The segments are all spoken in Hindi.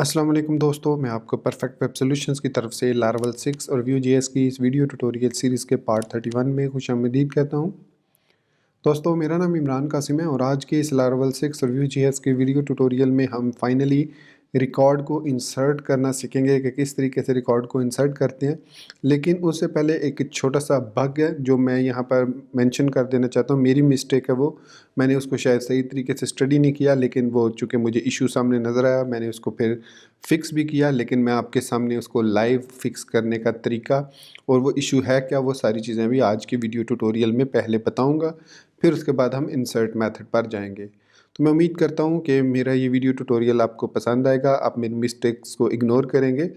अस्सलाम वालेकुम दोस्तों, मैं आपको परफेक्ट वेब सॉल्यूशंस की तरफ से लारावल 6 और व्यू जेएस की इस वीडियो ट्यूटोरियल सीरीज़ के पार्ट 31 में खुशामदीद कहता हूं। दोस्तों, मेरा नाम इमरान कासिम है और आज के इस लारावल 6 और व्यू जेएस के वीडियो ट्यूटोरियल में हम फाइनली रिकॉर्ड को इंसर्ट करना सीखेंगे कि किस तरीके से रिकॉर्ड को इंसर्ट करते हैं। लेकिन उससे पहले एक छोटा सा बग है जो मैं यहाँ पर मेंशन कर देना चाहता हूँ। मेरी मिस्टेक है वो, मैंने उसको शायद सही तरीके से स्टडी नहीं किया, लेकिन वो चूँकि मुझे इशू सामने नज़र आया मैंने उसको फिर फिक्स भी किया। लेकिन मैं आपके सामने उसको लाइव फिक्स करने का तरीका और वो इशू है क्या, वो सारी चीज़ें भी आज की वीडियो ट्यूटोरियल में पहले बताऊँगा, फिर उसके बाद हम इंसर्ट मेथड पर जाएंगे। तो मैं उम्मीद करता हूँ कि मेरा ये वीडियो ट्यूटोरियल आपको पसंद आएगा, आप मेरी मिस्टेक्स को इग्नोर करेंगे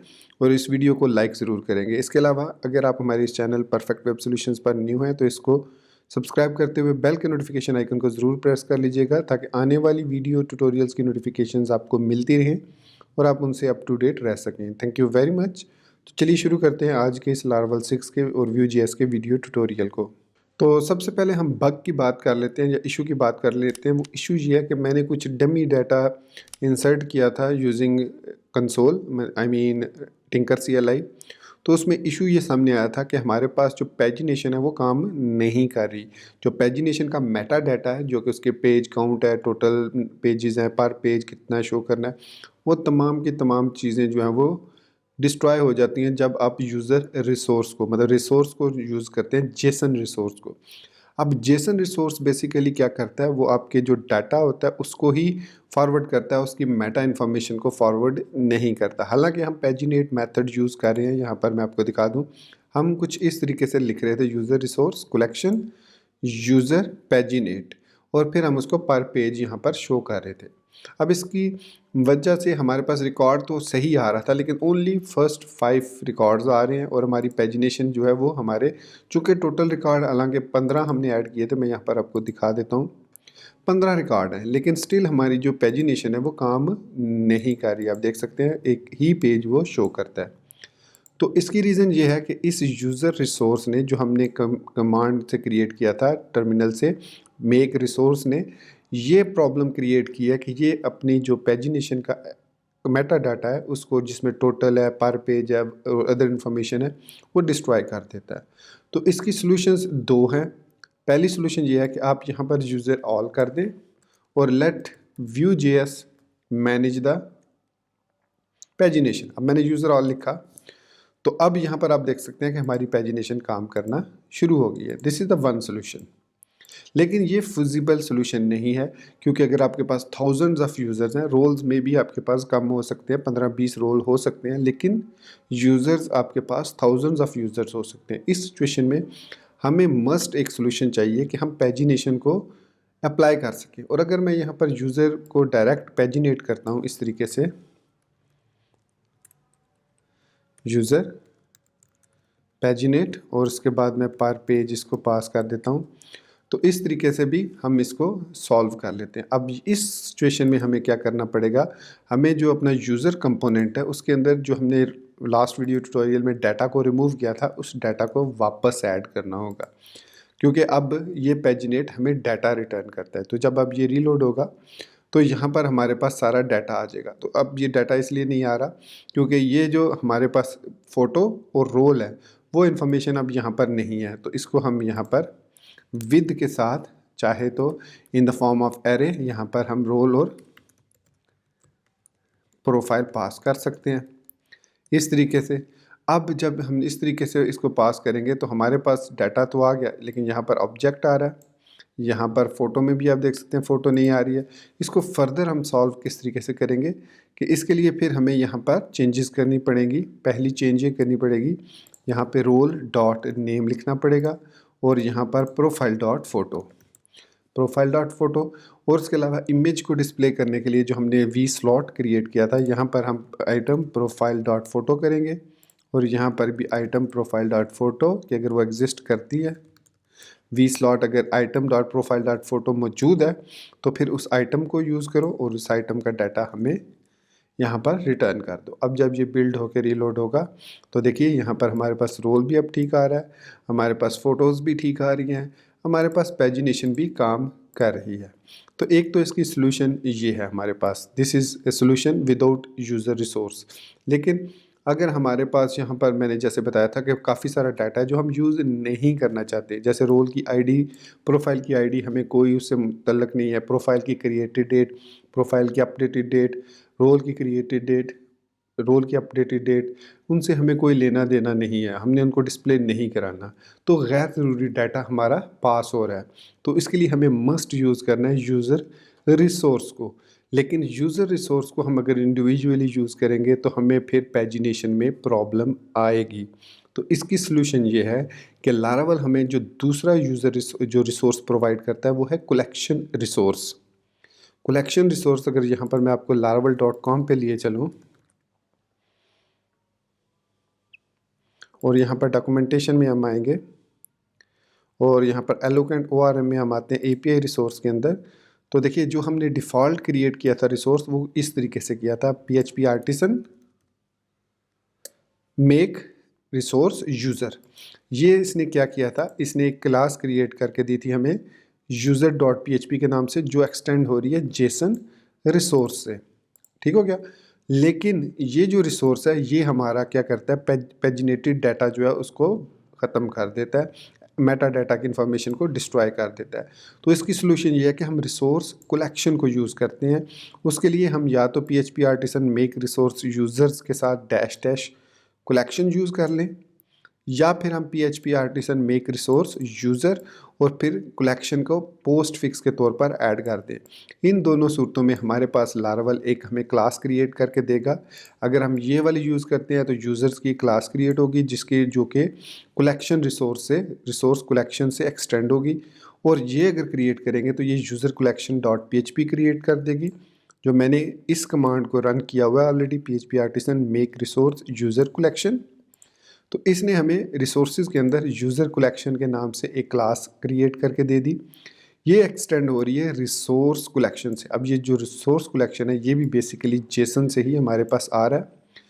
और इस वीडियो को लाइक ज़रूर करेंगे। इसके अलावा अगर आप हमारे इस चैनल परफेक्ट वेब सॉल्यूशंस पर न्यू हैं तो इसको सब्सक्राइब करते हुए बेल के नोटिफिकेशन आइकन को ज़रूर प्रेस कर लीजिएगा ताकि आने वाली वीडियो ट्यूटोरियल्स की नोटिफिकेशंस आपको मिलती रहें और आप उनसे अप टू डेट रह सकें। Thank you very much. तो चलिए शुरू करते हैं आज के इस लारावल 6 के और व्यू जेएस के वीडियो ट्यूटोरियल को। तो सबसे पहले हम बग की बात कर लेते हैं या इशू की बात कर लेते हैं। वो इशू ये है कि मैंने कुछ डमी डाटा इंसर्ट किया था using console, I mean tinker CLI। तो उसमें इशू ये सामने आया था कि हमारे पास जो पेजिनेशन है वो काम नहीं कर रही। जो पेजिनेशन का मेटा डाटा है, जो कि उसके पेज काउंट है, टोटल पेजेस हैं, पर पेज कितना शो करना है, वो तमाम की तमाम चीज़ें जो हैं वो डिस्ट्रॉय हो जाती हैं जब आप यूज़र रिसोर्स को, मतलब रिसोर्स को यूज़ करते हैं, जेसन रिसोर्स को। अब जेसन रिसोर्स बेसिकली क्या करता है, वो आपके जो डाटा होता है उसको ही फॉरवर्ड करता है, उसकी मेटा इन्फॉर्मेशन को फॉरवर्ड नहीं करता। हालांकि हम पेजिनेट मेथड यूज़ कर रहे हैं, यहाँ पर मैं आपको दिखा दूँ। हम कुछ इस तरीके से लिख रहे थे, यूज़र रिसोर्स कलेक्शन यूज़र पेजिनेट, और फिर हम उसको पर पेज यहाँ पर शो कर रहे थे। अब इसकी वजह से हमारे पास रिकॉर्ड तो सही आ रहा था, लेकिन ओनली फर्स्ट 5 रिकॉर्ड्स आ रहे हैं और हमारी पेजिनेशन जो है वो हमारे, चूँकि टोटल रिकॉर्ड हालांकि 15 हमने ऐड किए थे, मैं यहाँ पर आपको दिखा देता हूँ। 15 रिकॉर्ड हैं, लेकिन स्टिल हमारी जो पेजिनेशन है वो काम नहीं कर रही। आप देख सकते हैं एक ही पेज वो शो करता है। तो इसकी रीज़न ये है कि इस यूज़र रिसोर्स ने, जो हमने कमांड से क्रिएट किया था टर्मिनल से, मेक रिसोर्स ने ये प्रॉब्लम क्रिएट की है कि ये अपनी जो पेजिनेशन का मेटा डाटा है उसको, जिसमें टोटल है, पर पेज है और अदर इन्फॉर्मेशन है, वो डिस्ट्रॉय कर देता है। तो इसकी सॉल्यूशंस दो हैं। पहली सॉल्यूशन ये है कि आप यहाँ पर यूज़र ऑल कर दें और let Vue JS manage the pagination. अब मैंने यूज़र ऑल लिखा, तो अब यहाँ पर आप देख सकते हैं कि हमारी पेजिनेशन काम करना शुरू हो गई है। This is the one solution. लेकिन ये फिजिबल सोल्यूशन नहीं है, क्योंकि अगर आपके पास थाउजेंड्स ऑफ यूज़र्स हैं, रोल्स में भी आपके पास कम हो सकते हैं, 15-20 रोल हो सकते हैं, लेकिन यूज़र्स आपके पास थाउजेंड्स ऑफ यूज़र्स हो सकते हैं। इस सिचुएशन में हमें मस्ट एक सोल्यूशन चाहिए कि हम पेजिनेशन को अप्लाई कर सकें। और अगर मैं यहाँ पर यूज़र को डायरेक्ट पेजिनेट करता हूँ इस तरीके से, यूज़र पेजिनेट, और उसके बाद मैं पर पेज इसको पास कर देता हूँ, तो इस तरीके से भी हम इसको सॉल्व कर लेते हैं। अब इस सिचुएशन में हमें क्या करना पड़ेगा, हमें जो अपना यूज़र कंपोनेंट है उसके अंदर जो हमने लास्ट वीडियो ट्यूटोरियल में डाटा को रिमूव किया था, उस डाटा को वापस ऐड करना होगा, क्योंकि अब ये पेजिनेट हमें डाटा रिटर्न करता है। तो जब अब ये रीलोड होगा तो यहाँ पर हमारे पास सारा डाटा आ जाएगा। तो अब ये डाटा इसलिए नहीं आ रहा क्योंकि ये जो हमारे पास फ़ोटो और रोल है वो इन्फॉर्मेशन अब यहाँ पर नहीं है। तो इसको हम यहाँ पर विद के साथ, चाहे तो in the form of array, यहाँ पर हम रोल और प्रोफाइल पास कर सकते हैं इस तरीके से। अब जब हम इस तरीके से इसको पास करेंगे तो हमारे पास डाटा तो आ गया, लेकिन यहाँ पर ऑब्जेक्ट आ रहा है। यहाँ पर फ़ोटो में भी आप देख सकते हैं फ़ोटो नहीं आ रही है। इसको फर्दर हम सॉल्व किस तरीके से करेंगे कि इसके लिए फिर हमें यहाँ पर चेंजेस करनी पड़ेंगी। पहली चेंज ये करनी पड़ेगी, यहाँ पे रोल डॉट नेम लिखना पड़ेगा और यहाँ पर प्रोफाइल डॉट फ़ोटो, और उसके अलावा इमेज को डिस्प्ले करने के लिए जो हमने वी स्लॉट क्रिएट किया था, यहाँ पर हम आइटम प्रोफाइल डॉट फ़ोटो करेंगे और यहाँ पर भी आइटम प्रोफाइल डॉट फ़ोटो कि अगर वो एग्जिस्ट करती है, वी स्लॉट अगर item dot profile dot photo मौजूद है तो फिर उस आइटम को यूज़ करो और उस आइटम का डाटा हमें यहाँ पर रिटर्न कर दो। अब जब ये बिल्ड होकर रीलोड होगा तो देखिए यहाँ पर हमारे पास रोल भी अब ठीक आ रहा है, हमारे पास फ़ोटोज़ भी ठीक आ रही हैं, हमारे पास पेजिनेशन भी काम कर रही है। तो एक तो इसकी सोल्यूशन ये है हमारे पास, this is a solution without user resource. लेकिन अगर हमारे पास यहाँ पर मैंने जैसे बताया था कि काफ़ी सारा डाटा है जो हम यूज़ नहीं करना चाहते, जैसे रोल की आईडी, प्रोफाइल की आईडी, हमें कोई उससे मुतल्लक नहीं है, प्रोफाइल की क्रिएटेड डेट, प्रोफाइल की अपडेटेड डेट, रोल की क्रिएटेड डेट, रोल की अपडेटेड डेट, उनसे हमें कोई लेना देना नहीं है, हमने उनको डिस्प्ले नहीं कराना। तो गैर ज़रूरी डाटा हमारा पास हो रहा है, तो इसके लिए हमें मस्ट यूज़ करना है यूज़र रिसोर्स को। लेकिन यूज़र रिसोर्स को हम अगर इंडिविजुअली यूज़ करेंगे तो हमें फिर पैजिनेशन में प्रॉब्लम आएगी। तो इसकी सलूशन ये है कि लारावल हमें जो दूसरा जो रिसोर्स प्रोवाइड करता है वो है कलेक्शन रिसोर्स। कलेक्शन रिसोर्स अगर यहाँ पर मैं आपको laravel.com पे लिए चलूँ और यहाँ पर डॉक्यूमेंटेशन में हम आएंगे और यहाँ पर एलोकेंट ORM में हम आते हैं API रिसोर्स के अंदर। तो देखिए जो हमने डिफ़ॉल्ट क्रिएट किया था रिसोर्स वो इस तरीके से किया था, PHP artisan make resource user. ये इसने क्या किया था, इसने एक क्लास क्रिएट करके दी थी हमें user.php के नाम से, जो एक्सटेंड हो रही है जेसन रिसोर्स से। ठीक हो गया। लेकिन ये जो रिसोर्स है ये हमारा क्या करता है, पेजिनेटेड डाटा जो है उसको ख़त्म कर देता है, मेटा डाटा की इन्फॉर्मेशन को डिस्ट्रॉय कर देता है। तो इसकी सोल्यूशन ये है कि हम रिसोर्स कलेक्शन को यूज़ करते हैं। उसके लिए हम या तो PHP artisan make resource users के साथ डैश डैश कलेक्शन यूज़ कर लें, या फिर हम PHP artisan make resource user और फिर कलेक्शन को पोस्ट फिक्स के तौर पर ऐड कर दें। इन दोनों सूरतों में हमारे पास लारावल एक हमें क्लास क्रिएट करके देगा। अगर हम ये वाली यूज़ करते हैं तो यूज़र्स की क्लास क्रिएट होगी जिसके जो कि कलेक्शन रिसोर्स कलेक्शन से एक्सटेंड होगी, और ये अगर क्रिएट करेंगे तो ये user collection dot PHP create कर देगी। जो मैंने इस कमांड को रन किया हुआ है already, PHP artisan make resource user collection, तो इसने हमें रिसोर्सेज के अंदर यूज़र कलेक्शन के नाम से एक क्लास क्रिएट करके दे दी। ये एक्सटेंड हो रही है रिसोर्स कलेक्शन से। अब ये जो रिसोर्स कलेक्शन है ये भी बेसिकली जेसन से ही हमारे पास आ रहा है।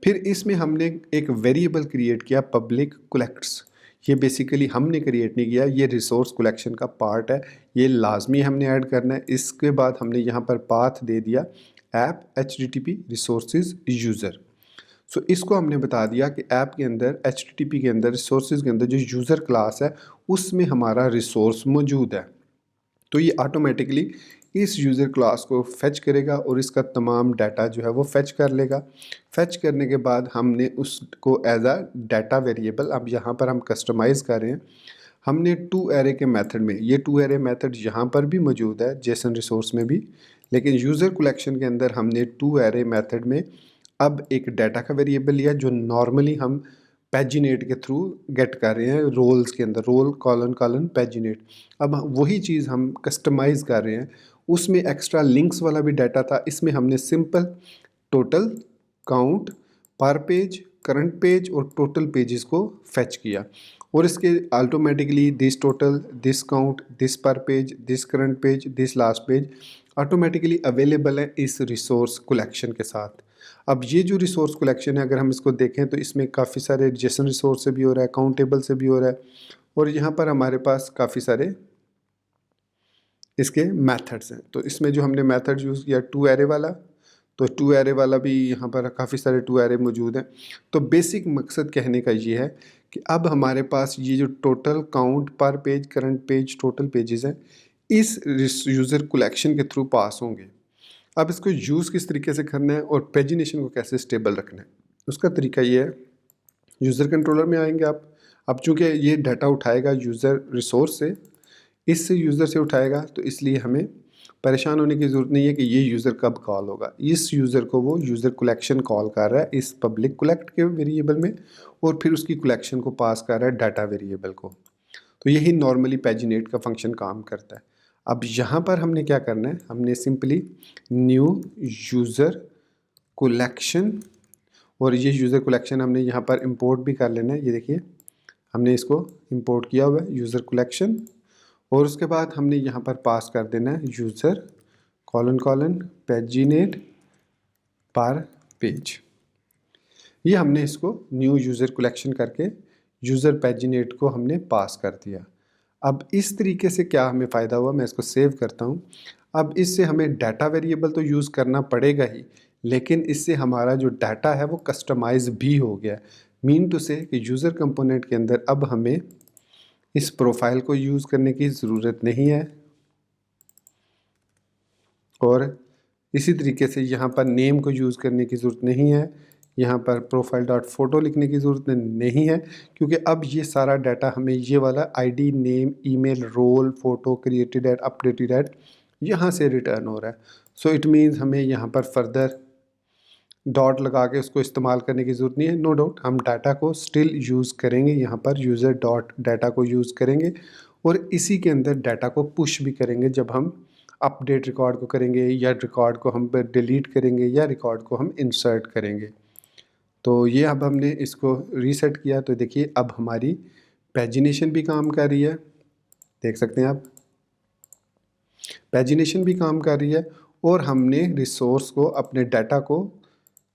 फिर इसमें हमने एक वेरिएबल क्रिएट किया पब्लिक कलेक्ट्स। ये बेसिकली हमने क्रिएट नहीं किया, ये रिसोर्स कलेक्शन का पार्ट है, ये लाजमी हमने ऐड करना है। इसके बाद हमने यहाँ पर पाथ दे दिया ऐप HTTP रिसोर्सेज यूज़र। सो इसको हमने बता दिया कि ऐप के अंदर HTTP के अंदर रिसोर्सेज के अंदर जो यूज़र क्लास है उसमें हमारा रिसोर्स मौजूद है। तो ये ऑटोमेटिकली इस यूज़र क्लास को फेच करेगा और इसका तमाम डाटा जो है वो फेच कर लेगा। फेच करने के बाद हमने उसको एज आ डाटा वेरिएबल, अब यहाँ पर हम कस्टमाइज़ कर रहे हैं, हमने टू एरे के मेथड में, ये टू एरे मेथड यहाँ पर भी मौजूद है जेसन रिसोर्स में भी, लेकिन यूज़र कलेक्शन के अंदर हमने टू एरे मेथड में अब एक डाटा का वेरिएबल लिया जो नॉर्मली हम पैजिनेट के थ्रू गेट कर रहे हैं रोल्स के अंदर, रोल कॉलन कॉलन पैजिनेट। अब वही चीज़ हम कस्टमाइज़ कर रहे हैं, उसमें एक्स्ट्रा लिंक्स वाला भी डाटा था, इसमें हमने simple total count per page, current page और टोटल पेजेस को फेच किया, और इसके automatically this total, this count, this per page, this current page, this last page automatically available है इस रिसोर्स कलेक्शन के साथ। अब ये जो रिसोर्स कलेक्शन है अगर हम इसको देखें तो इसमें काफ़ी सारे जेसन रिसोर्स से भी हो रहा है, काउंटेबल से भी हो रहा है, और यहाँ पर हमारे पास काफ़ी सारे इसके मेथड्स हैं। तो इसमें जो हमने मेथड यूज़ किया टू एरे वाला, तो टू एरे वाला भी यहाँ पर काफ़ी सारे टू एरे मौजूद हैं। तो बेसिक मकसद कहने का ये है कि अब हमारे पास ये जो total count per page, current page, total pages हैं इस यूज़र कलेक्शन के थ्रू पास होंगे। अब इसको यूज़ किस तरीके से करना है और पेजिनेशन को कैसे स्टेबल रखना है, उसका तरीका ये है, यूज़र कंट्रोलर में आएंगे आप। अब चूँकि ये डाटा उठाएगा यूज़र रिसोर्स से, इससे यूज़र से उठाएगा, तो इसलिए हमें परेशान होने की ज़रूरत नहीं है कि ये यूज़र कब कॉल होगा। इस यूज़र को वो यूज़र कलेक्शन कॉल कर रहा है इस पब्लिक कलेक्ट के वेरिएबल में, और फिर उसकी कलेक्शन को पास कर रहा है डाटा वेरिएबल को। तो यही नॉर्मली पैजिनेट का फंक्शन काम करता है। अब यहाँ पर हमने क्या करना है, हमने सिंपली न्यू यूज़र कलेक्शन, और ये यूज़र कलेक्शन हमने यहाँ पर इंपोर्ट भी कर लेना है। ये देखिए हमने इसको इंपोर्ट किया हुआ है यूज़र कलेक्शन, और उसके बाद हमने यहाँ पर पास कर देना है यूज़र कॉलन कॉलन पैजिनेट पर पेज। ये हमने इसको न्यू यूज़र कलेक्शन करके यूज़र पैजिनेट को हमने पास कर दिया। अब इस तरीके से क्या हमें फ़ायदा हुआ, मैं इसको सेव करता हूँ। अब इससे हमें डाटा वेरिएबल तो यूज़ करना पड़ेगा ही, लेकिन इससे हमारा जो डाटा है वो कस्टमाइज़ भी हो गया। मीन टू से कि यूज़र कंपोनेंट के अंदर अब हमें इस प्रोफाइल को यूज़ करने की ज़रूरत नहीं है, और इसी तरीके से यहाँ पर नेम को यूज़ करने की ज़रूरत नहीं है, यहाँ पर प्रोफाइल डॉट फोटो लिखने की ज़रूरत नहीं है, क्योंकि अब ये सारा डाटा हमें ये वाला ID, name, email, role, photo, created at, updated at, यहाँ से रिटर्न हो रहा है। सो इट मीन्स हमें यहाँ पर फर्दर डॉट लगा के उसको इस्तेमाल करने की ज़रूरत नहीं है। नो डाउट हम डाटा को स्टिल यूज़ करेंगे, यहाँ पर यूज़र डॉट डाटा को यूज़ करेंगे, और इसी के अंदर डाटा को पुश भी करेंगे जब हम अपडेट रिकॉर्ड को करेंगे, या रिकॉर्ड को हम डिलीट करेंगे, या रिकॉर्ड को हम इंसर्ट करेंगे। तो ये अब हमने इसको रीसेट किया, तो देखिए अब हमारी पैजिनेशन भी काम कर रही है, देख सकते हैं आप, पैजिनेशन भी काम कर रही है, और हमने रिसोर्स को, अपने डाटा को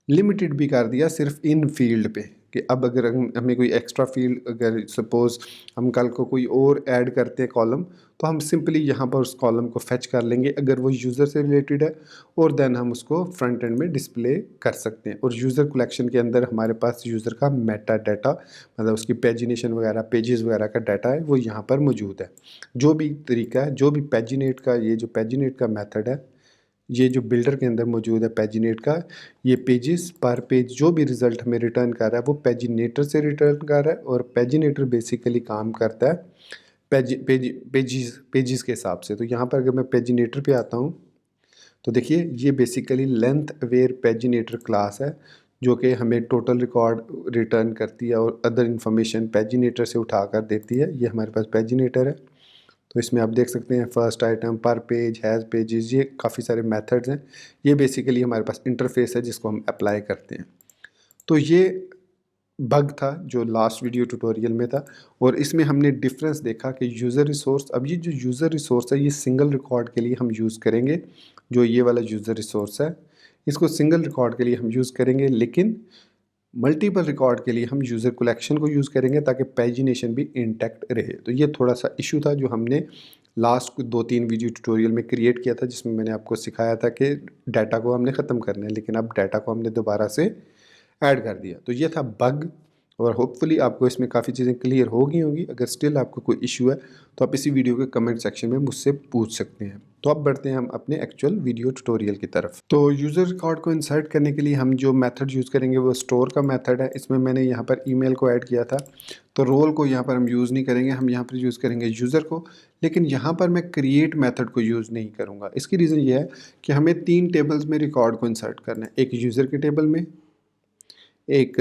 लिमिटेड भी कर दिया सिर्फ इन फील्ड पे, कि अब अगर हमें कोई एक्स्ट्रा फील्ड, अगर सपोज़ हम कल को कोई और ऐड करते हैं कॉलम, तो हम सिंपली यहाँ पर उस कॉलम को फेच कर लेंगे अगर वो यूज़र से रिलेटेड है, और देन हम उसको फ्रंट एंड में डिस्प्ले कर सकते हैं। और यूज़र कलेक्शन के अंदर हमारे पास यूज़र का मेटा डाटा, मतलब उसकी पेजिनेशन वगैरह, पेजेस वगैरह का डाटा है, वो यहाँ पर मौजूद है। जो भी तरीका है, जो भी पेजिनेट का, ये जो पेजिनेट का मेथड है, ये जो बिल्डर के अंदर मौजूद है पेजिनेट का, ये पेजेस पर पेज जो भी रिज़ल्ट हमें रिटर्न कर रहा है वो पेजिनेटर से रिटर्न कर रहा है, और पेजिनेटर बेसिकली काम करता है पेजेस के हिसाब से। तो यहाँ पर अगर मैं पेजिनेटर पे आता हूँ, तो देखिए ये बेसिकली लेंथ अवेयर पेजिनेटर क्लास है, जो कि हमें टोटल रिकॉर्ड रिटर्न करती है और अदर इन्फॉर्मेशन पेजिनेटर से उठा कर देती है। ये हमारे पास पेजिनेटर है। तो इसमें आप देख सकते हैं फर्स्ट आइटम, पर पेज, हैज़ पेजेस, ये काफ़ी सारे मेथड्स हैं। ये बेसिकली हमारे पास इंटरफेस है जिसको हम अप्लाई करते हैं। तो ये बग था जो लास्ट वीडियो ट्यूटोरियल में था, और इसमें हमने डिफरेंस देखा कि यूज़र रिसोर्स, अब ये जो यूज़र रिसोर्स है ये सिंगल रिकॉर्ड के लिए हम यूज़ करेंगे। जो ये वाला यूज़र रिसोर्स है इसको सिंगल रिकॉर्ड के लिए हम यूज़ करेंगे, लेकिन मल्टीपल रिकॉर्ड के लिए हम यूज़र कलेक्शन को यूज़ करेंगे ताकि पैजिनेशन भी इंटैक्ट रहे। तो ये थोड़ा सा इशू था जो हमने लास्ट 2-3 वीडियो ट्यूटोरियल में क्रिएट किया था, जिसमें मैंने आपको सिखाया था कि डाटा को हमने ख़त्म करना है, लेकिन अब डाटा को हमने दोबारा से ऐड कर दिया। तो ये था बग, और होपफुली आपको इसमें काफ़ी चीज़ें क्लियर हो गई होंगी। अगर स्टिल आपको कोई इशू है तो आप इसी वीडियो के कमेंट सेक्शन में मुझसे पूछ सकते हैं। तो अब बढ़ते हैं हम अपने एक्चुअल वीडियो ट्यूटोरियल की तरफ। तो यूज़र रिकॉर्ड को इंसर्ट करने के लिए हम जो मेथड यूज़ करेंगे वो स्टोर का मेथड है। इसमें मैंने यहाँ पर ईमेल को ऐड किया था, तो रोल को यहाँ पर हम यूज़ नहीं करेंगे, हम यहाँ पर यूज़ करेंगे यूज़र को। लेकिन यहाँ पर मैं क्रिएट मेथड को यूज़ नहीं करूँगा। इसकी रीज़न ये है कि हमें 3 टेबल्स में रिकॉर्ड को इंसर्ट करना है, एक यूज़र के टेबल में, एक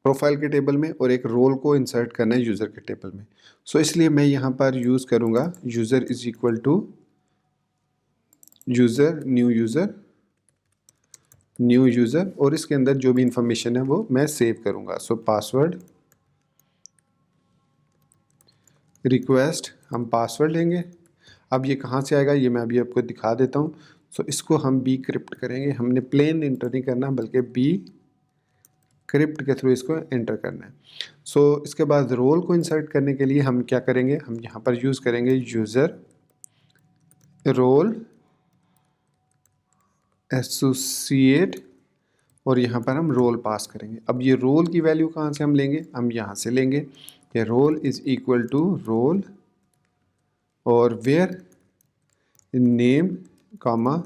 प्रोफाइल के टेबल में, और एक रोल को इंसर्ट करना है यूज़र के टेबल में। सो इसलिए मैं यहाँ पर यूज़ करूँगा user is equal to user, new user, और इसके अंदर जो भी इंफॉर्मेशन है वो मैं सेव करूँगा। सो पासवर्ड रिक्वेस्ट, हम पासवर्ड लेंगे। अब ये कहाँ से आएगा ये मैं अभी आपको दिखा देता हूँ। सो इसको हम बी क्रिप्ट करेंगे, हमने प्लेन इंटर नहीं करना बल्कि बी क्रिप्ट के थ्रू इसको एंटर करना है। सो इसके बाद रोल को इंसर्ट करने के लिए हम क्या करेंगे, हम यहाँ पर यूज़ करेंगे यूज़र रोल एसोसिएट, और यहाँ पर हम रोल पास करेंगे। अब ये रोल की वैल्यू कहाँ से हम लेंगे, हम यहाँ से लेंगे कि role is equal to role और where name comma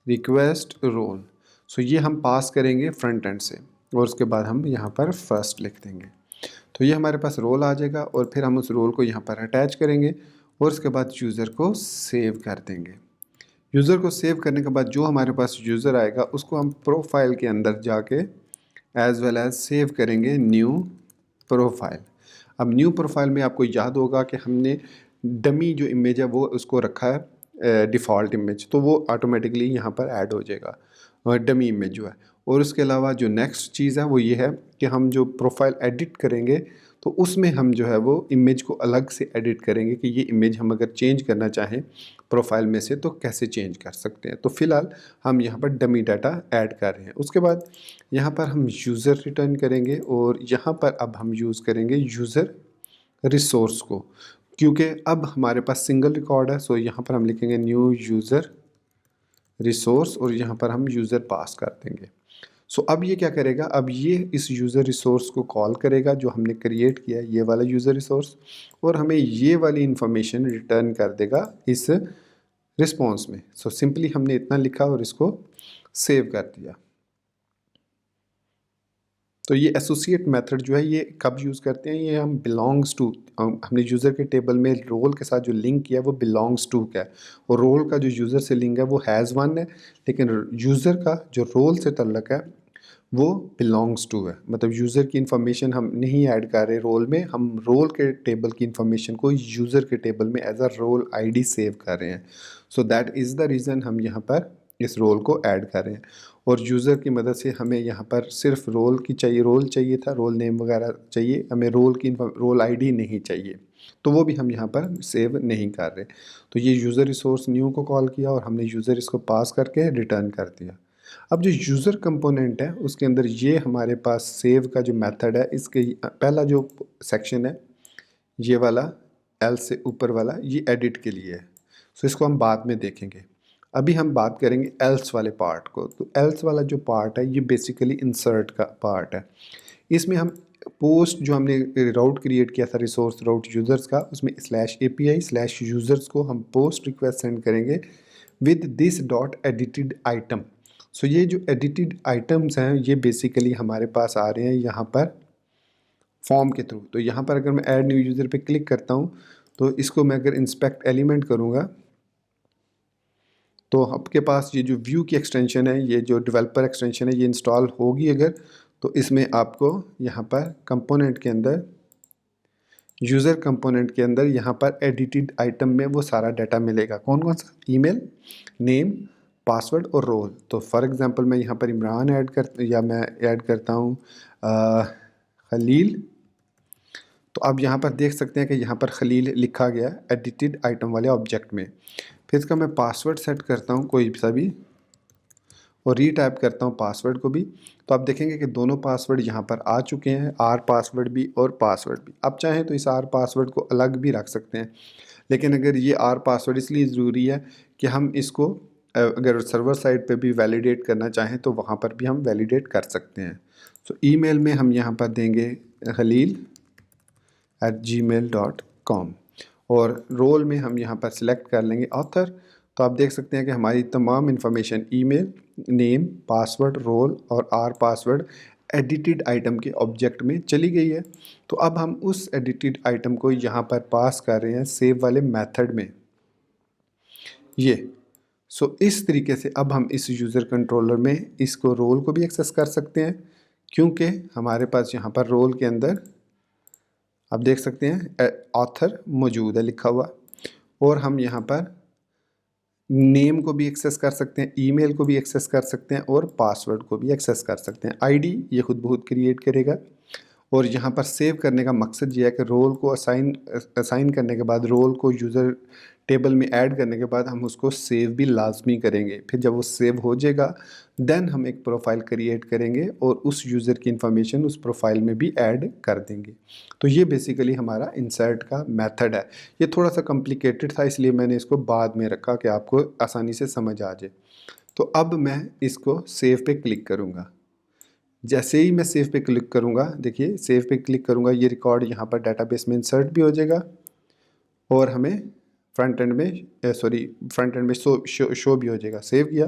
request role. So ये हम पास करेंगे फ्रंट एंड से, और उसके बाद हम यहाँ पर फर्स्ट लिख देंगे। तो ये हमारे पास रोल आ जाएगा, और फिर हम उस रोल को यहाँ पर अटैच करेंगे, और उसके बाद यूज़र को सेव कर देंगे। यूज़र को सेव करने के बाद जो हमारे पास यूज़र आएगा उसको हम प्रोफाइल के अंदर जाके एज वेल एज सेव करेंगे न्यू प्रोफाइल। अब न्यू प्रोफाइल में आपको याद होगा कि हमने डमी जो इमेज है वो उसको रखा है डिफ़ॉल्ट इमेज, तो वो ऑटोमेटिकली यहाँ पर ऐड हो जाएगा डमी इमेज जो है। और उसके अलावा जो नेक्स्ट चीज़ है वो ये है कि हम जो प्रोफाइल एडिट करेंगे तो उसमें हम जो है वो इमेज को अलग से एडिट करेंगे कि ये इमेज हम अगर चेंज करना चाहें प्रोफाइल में से तो कैसे चेंज कर सकते हैं। तो फ़िलहाल हम यहाँ पर डमी डाटा ऐड कर रहे हैं। उसके बाद यहाँ पर हम यूज़र रिटर्न करेंगे, और यहाँ पर अब हम यूज़ करेंगे यूज़र रिसोर्स को। क्योंकि अब हमारे पास सिंगल रिकॉर्ड है, सो यहाँ पर हम लिखेंगे न्यू यूज़र रिसोर्स और यहाँ पर हम यूज़र पास कर देंगे। सो अब ये क्या करेगा, अब ये इस यूज़र रिसोर्स को कॉल करेगा जो हमने क्रिएट किया है, ये वाला यूज़र रिसोर्स, और हमें ये वाली इंफॉर्मेशन रिटर्न कर देगा इस रिस्पॉन्स में। सो सिंपली हमने इतना लिखा और इसको सेव कर दिया। तो ये एसोसिएट मेथड जो है ये कब यूज़ करते हैं, ये हम बिलोंग्स टू, हमने यूज़र के टेबल में रोल के साथ जो लिंक किया है वो बिलोंग्स टू का है, और रोल का जो यूज़र से लिंक है वो हैज़ वन है, लेकिन यूज़र का जो रोल से तल्लक है वो बिलोंग्स टू है। मतलब यूज़र की इन्फॉर्मेशन हम नहीं ऐड कर रहे रोल में, हम रोल के टेबल की इन्फॉर्मेशन को यूज़र के टेबल में as a role ID save कर रहे हैं। So that is the reason हम यहाँ पर इस रोल को ऐड कर रहे हैं, और यूज़र की मदद से हमें यहाँ पर सिर्फ रोल की चाहिए, रोल चाहिए था, रोल नेम वगैरह चाहिए, हमें रोल आईडी नहीं चाहिए, तो वो भी हम यहाँ पर सेव नहीं कर रहे। तो ये यूज़र रिसोर्स न्यू को कॉल किया और हमने यूज़र इसको पास करके रिटर्न कर दिया। अब जो यूज़र कंपोनेंट है उसके अंदर ये हमारे पास सेव का जो मेथड है, इसके पहला जो सेक्शन है ये वाला एल से ऊपर वाला, ये एडिट के लिए है, सो इसको हम बाद में देखेंगे। अभी हम बात करेंगे एल्स वाले पार्ट को। तो एल्स वाला जो पार्ट है ये बेसिकली इंसर्ट का पार्ट है। इसमें हम पोस्ट जो हमने राउट क्रिएट किया था रिसोर्स राउट यूज़र्स का, उसमें /API/users को हम पोस्ट रिक्वेस्ट सेंड करेंगे with this dot edited item. So ये जो एडिटेड आइटम्स हैं ये बेसिकली हमारे पास आ रहे हैं यहाँ पर फॉर्म के थ्रू। तो यहाँ पर अगर मैं ऐड न्यू यूज़र पे क्लिक करता हूँ तो इसको मैं अगर इंस्पेक्ट एलिमेंट करूँगा तो आपके पास ये जो व्यू की एक्सटेंशन है, ये जो डेवलपर एक्सटेंशन है, ये इंस्टॉल होगी अगर, तो इसमें आपको यहाँ पर कंपोनेंट के अंदर, यूज़र कंपोनेंट के अंदर यहाँ पर एडिटेड आइटम में वो सारा डाटा मिलेगा। कौन कौन सा, ईमेल, नेम, पासवर्ड और रोल। तो फॉर एग्जांपल मैं यहाँ पर इमरान मैं ऐड करता हूँ खलील। तो आप यहाँ पर देख सकते हैं कि यहाँ पर खलील लिखा गया एडिटेड आइटम वाले ऑब्जेक्ट में। फिर इसका मैं पासवर्ड सेट करता हूँ कोई सा भी और रीटाइप करता हूँ पासवर्ड को भी, तो आप देखेंगे कि दोनों पासवर्ड यहाँ पर आ चुके हैं, आर पासवर्ड भी और पासवर्ड भी। आप चाहें तो इस आर पासवर्ड को अलग भी रख सकते हैं, लेकिन अगर ये आर पासवर्ड इसलिए ज़रूरी है कि हम इसको अगर सर्वर साइड पे भी वैलिडेट करना चाहें तो वहाँ पर भी हम वैलिडेट कर सकते हैं। सो ईमेल में हम यहाँ पर देंगे khalil@gmail.com और रोल में हम यहाँ पर सिलेक्ट कर लेंगे ऑथर। तो आप देख सकते हैं कि हमारी तमाम information email, name, password, role और आर पासवर्ड एडिटेड आइटम के ऑब्जेक्ट में चली गई है। तो अब हम उस एडिटेड आइटम को यहाँ पर पास कर रहे हैं सेव वाले मेथड में ये। सो इस तरीके से अब हम इस यूज़र कंट्रोलर में इसको रोल को भी एक्सेस कर सकते हैं, क्योंकि हमारे पास यहाँ पर रोल के अंदर आप देख सकते हैं ऑथर मौजूद है लिखा हुआ, और हम यहाँ पर नेम को भी एक्सेस कर सकते हैं, ईमेल को भी एक्सेस कर सकते हैं और पासवर्ड को भी एक्सेस कर सकते हैं। आईडी ये खुद ब खुद क्रिएट करेगा, और यहाँ पर सेव करने का मकसद ये है कि रोल को असाइन करने के बाद, रोल को यूज़र टेबल में ऐड करने के बाद हम उसको सेव भी लाजमी करेंगे। फिर जब वो सेव हो जाएगा देन हम एक प्रोफाइल क्रिएट करेंगे और उस यूज़र की इन्फॉर्मेशन उस प्रोफाइल में भी ऐड कर देंगे। तो ये बेसिकली हमारा इंसर्ट का मेथड है। ये थोड़ा सा कॉम्प्लिकेटेड था इसलिए मैंने इसको बाद में रखा कि आपको आसानी से समझ आ जाए। तो अब मैं इसको सेव पे क्लिक करूँगा। जैसे ही मैं सेव पे क्लिक करूँगा, देखिए सेव पे क्लिक करूँगा, ये रिकॉर्ड यहाँ पर डाटाबेस में इंसर्ट भी हो जाएगा और हमें फ्रंट एंड में शो भी हो जाएगा। सेव किया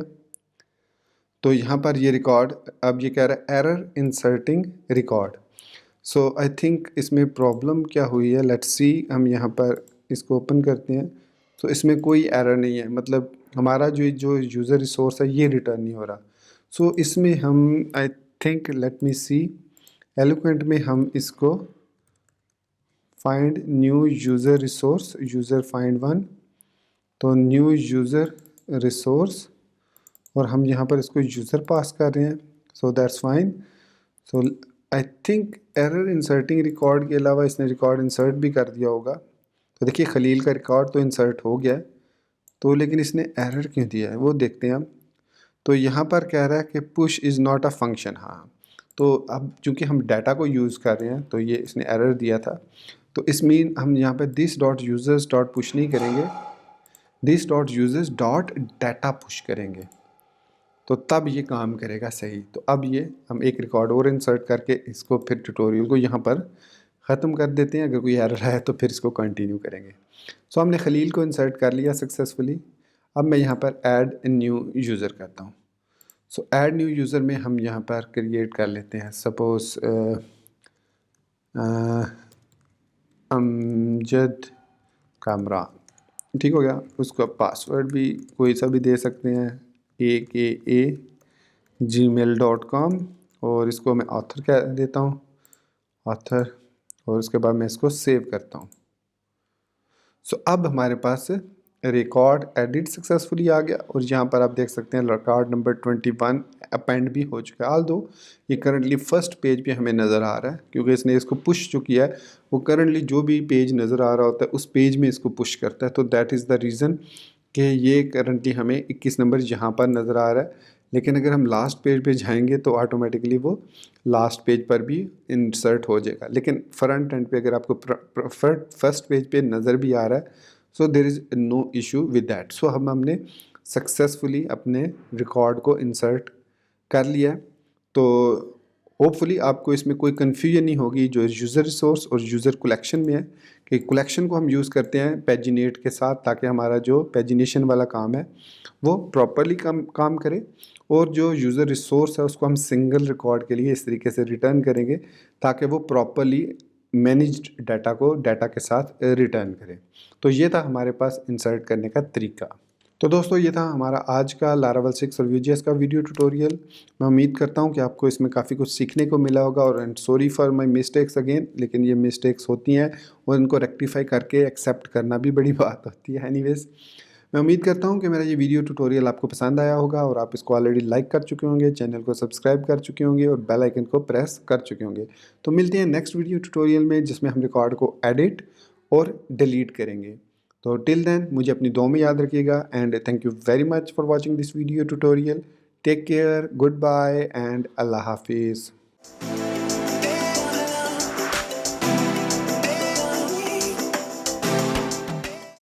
तो यहाँ पर ये रिकॉर्ड अब ये कह रहा है error inserting record. So I think इसमें प्रॉब्लम क्या हुई है, लेट्स सी। हम यहाँ पर इसको ओपन करते हैं तो इसमें कोई एरर नहीं है, मतलब हमारा जो यूज़र रिसोर्स है ये रिटर्न नहीं हो रहा। सो इसमें हम I think let me C eloquent में हम इसको find new user resource, user find one, तो न्यू यूज़र रिसोर्स और हम यहाँ पर इसको यूज़र पास कर रहे हैं। So that's fine. So I think error inserting record के अलावा इसने रिकॉर्ड इंसर्ट भी कर दिया होगा। तो देखिए खलील का रिकॉर्ड तो इंसर्ट हो गया है, तो लेकिन इसने एरर क्यों दिया है वो देखते हैं हम। तो यहाँ पर कह रहा है कि push is not a function. हाँ, तो अब चूँकि हम डाटा को यूज़ कर रहे हैं तो ये इसने एरर दिया था। तो इसमें हम यहाँ पे this dot users dot push नहीं करेंगे, this dot users dot data push करेंगे, तो तब ये काम करेगा सही। तो अब ये हम एक रिकॉर्ड और इंसर्ट करके इसको फिर ट्यूटोरियल को यहाँ पर ख़त्म कर देते हैं। अगर कोई एरर है तो फिर इसको कंटिन्यू करेंगे। सो हमने खलील को इंसर्ट कर लिया सक्सेसफुली। अब मैं यहाँ पर ऐड न्यू यूज़र करता हूँ। सो ऐड न्यू यूज़र में हम यहाँ पर क्रिएट कर लेते हैं, सपोज़ अमजद कामरान, ठीक हो गया। उसका पासवर्ड भी कोई सा भी दे सकते हैं, AKA@gmail.com, और इसको मैं ऑथर कह देता हूँ, ऑथर, और उसके बाद मैं इसको सेव करता हूँ। सो अब हमारे पास रिकॉर्ड एडिट सक्सेसफुली आ गया, और यहाँ पर आप देख सकते हैं रिकॉर्ड नंबर 21 अपेंड भी हो चुका है। आल दो ये करंटली फर्स्ट पेज पे हमें नज़र आ रहा है, क्योंकि इसने इसको पुश जो किया है वो करंटली जो भी पेज नज़र आ रहा होता है उस पेज में इसको पुश करता है। तो दैट इज़ द रीज़न कि ये करंटली हमें 21 नंबर यहाँ पर नज़र आ रहा है। लेकिन अगर हम लास्ट पेज पे जाएंगे तो ऑटोमेटिकली वो लास्ट पेज पर भी इंसर्ट हो जाएगा। लेकिन फ्रंट एंड पे अगर आपको फर्स्ट पेज पे नज़र भी आ रहा है, so there is no issue with that. So हमने सक्सेसफुली अपने रिकॉर्ड को इंसर्ट कर लिया है। तो होपफुली आपको इसमें कोई कन्फ्यूजन नहीं होगी जो यूज़र रिसोर्स और यूज़र कलेक्शन में है, कि कलेक्शन को हम यूज़ करते हैं पेजिनेट के साथ, ताकि हमारा जो पेजिनेशन वाला काम है वो प्रॉपरली काम करे, और जो यूज़र रिसोर्स है उसको हम सिंगल रिकॉर्ड के लिए इस तरीके से रिटर्न करेंगे ताकि वो प्रॉपरली मैनेज्ड डाटा को डाटा के साथ रिटर्न करें। तो ये था हमारे पास इंसर्ट करने का तरीका। तो दोस्तों ये था हमारा आज का लारावल 6 और Vue.js का वीडियो ट्यूटोरियल। मैं उम्मीद करता हूँ कि आपको इसमें काफ़ी कुछ सीखने को मिला होगा, और and sorry for my mistakes again, लेकिन ये मिस्टेक्स होती हैं और इनको रेक्टिफाई करके एक्सेप्ट करना भी बड़ी बात होती है। एनीवेज, मैं उम्मीद करता हूँ कि मेरा ये वीडियो ट्यूटोरियल आपको पसंद आया होगा, और आप इसको ऑलरेडी लाइक कर चुके होंगे, चैनल को सब्सक्राइब कर चुके होंगे, और बेल आइकन को प्रेस कर चुके होंगे। तो मिलते हैं नेक्स्ट वीडियो ट्यूटोरियल में, जिसमें हम रिकॉर्ड को एडिट और डिलीट करेंगे। तो टिल देन मुझे अपनी दुआ में याद रखिएगा, and thank you very much for watching this video tutorial. Take care, good bye and अल्लाह हाफिज़।